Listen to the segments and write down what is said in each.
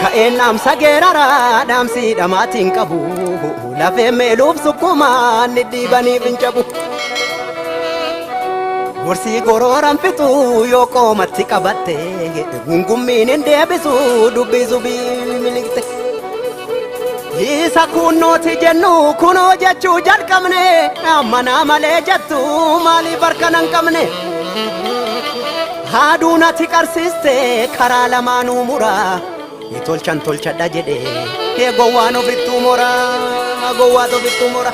Ka'een amsa geerara dhaamsi dhamaatiin qabu lafee meeluuf sukkumaan dhibanii fincabu. Gorsi gorooran fixu yoo qoomatti qabatte gungummiin hin deebisu dubbisu biliqte. Isa kunnooti jennu kunoo jechuu jalqabne ammanaa malee jettu maaliif harka nan qabne. Haaduun ati qarsiiste karaa lamaanuu mura tolchan tolchadha jedhe gowwaan ofittuu mora gowwaat ofittuu mora.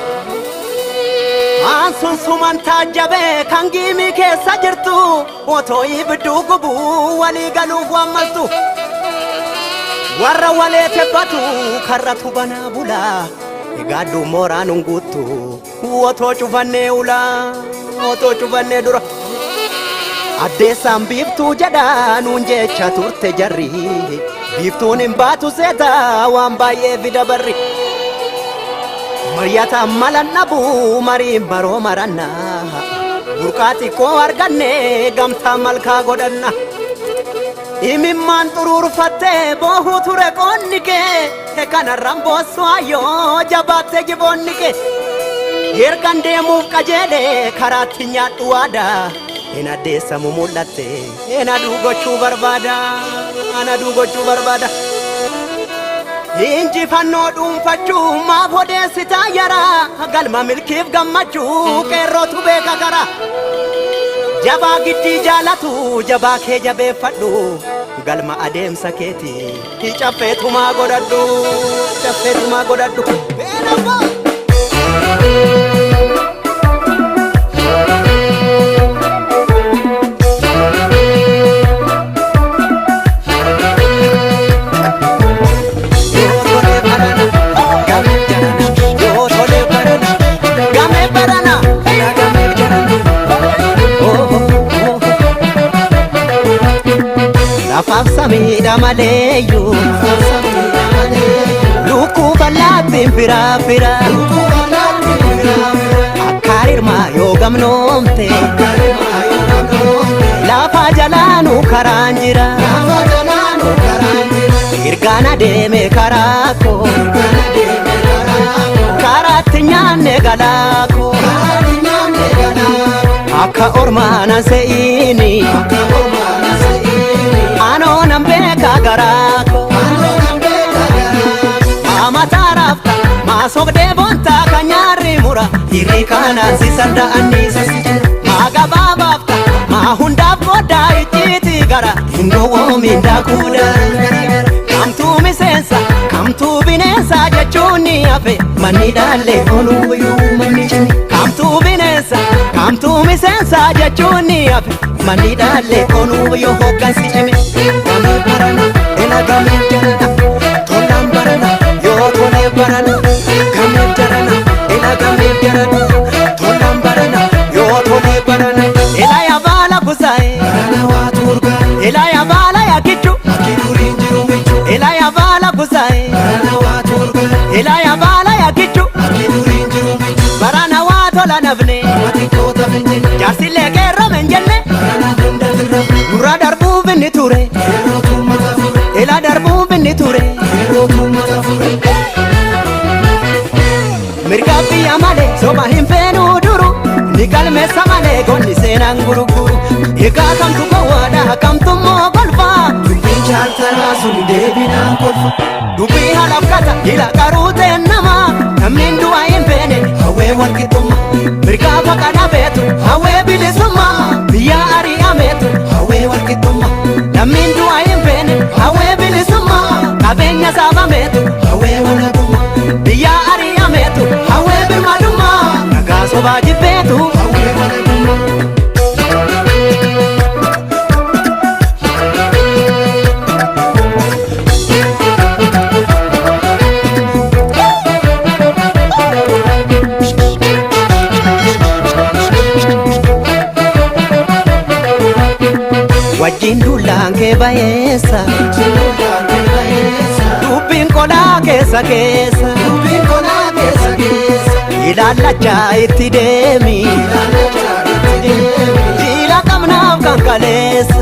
Ansun suman taajjabe kan giimii keessa jirtu otoo ibidduu gubu walii galuuf waammaltu. Warra walee tebbatu karratu banaa bula egaaddu mooraan hunguuttu otoo cufannee ula otoo cufannee dura. Addeessaan biiftuu jedha nuun jecha turte jarri biiftuun hin baatu seeta waan baay'ee fida barri. Mariyyata malan dhabu mariin baroo maranna burqaa xiqqoo arganne gamtaa malkaa godhanna. Imimmaan xuruurfattee boohuu ture qoonni kee kanarraan boossu ayyoo jabaatte jiboonni kee. Ergan deemuuf qajeele karaatti nyaadhu waada hin addeessamu mul'atte hin aduu gochuu barbaada hin aduu gochuu barbaada. Injifannoo dhuunfachuu maaf odeessitaa yara galma milkiif gammachuu qeerrootu beeka gara. Jabaa giddii jaalatu jabaa kee jabeeffadhu galma adeemsa keeti caffeetumaa godhadhu caffeetumaa godhadhu. Lafaaf samiidha maleeyyu lukkuu bal'aattiin firaa fira akka hirmaa yoo gamnoomte lafa jalaanuu karaan jira ergaan adeeme karaa koo karaatti nyaanne galaa koo akka ormaana se'iini anoonam beeka garaako amataaraafta maasogdee boontaa kan nyaarri mura hirri kanaan si sarda'anniisa maa gabaabaafta maa hundaaf goddaa icciiti gara hin gowwoomiin daakuudha. Kamtuu miseensa kamtuu bineensa jechuun ni hafe manni dhaallee oluuyyuu manni cimi. Kamtuu bineensa kamtuu miseensa jechuun ni hafe manni dhaallee oluuyyuu hoggansi cimi. Gamee barana ela gamee jarana tolaan barana yoo tolee barana gamee jarana ela gamee jarana tolaan barana yoo tolee barana. Ela ya baala kusaa'e barana waa turgaa ela ya baala ya kichu akiduriin jiru michu ela ya baala kusaa'e barana waa turgaa ela ya baala ya kichu akiduriin jiru michu barana waa tola nafne wati koota finjine jaarsillee qeerroo menjenne barana hunda firra dura darbuuf inni ture ela darbuuf inni ture mirga biyya malee soba hin feenuu duru ni galmeessa malee gonni seenaan guruguru. Egaa kamtu gowwaadha kamtummoo golfaa dubbiin jaaltalaa sun deebinaan kolfa. Dubbii halafkata ila qaruu ta'e namaa namni du'a hin feene hawwee walqixxummaa mirgaa faqa dhabeetu hawwee bilisummaa biyya ari'ameetu hawwee walqixxummaa namni du'a hin feene hawwee bilisummaa qabeenya saabameetu hawwee walabummaa biyya ari'ameetu hawwee birmadummaa nagaa sobaa jibbeetu hawwee walabummaa. Wajjin dulaan kee bayeessa dubbiin kolaa keessa keessa ilaalachaa itti deemi jiila qabnaaf kan kaleessa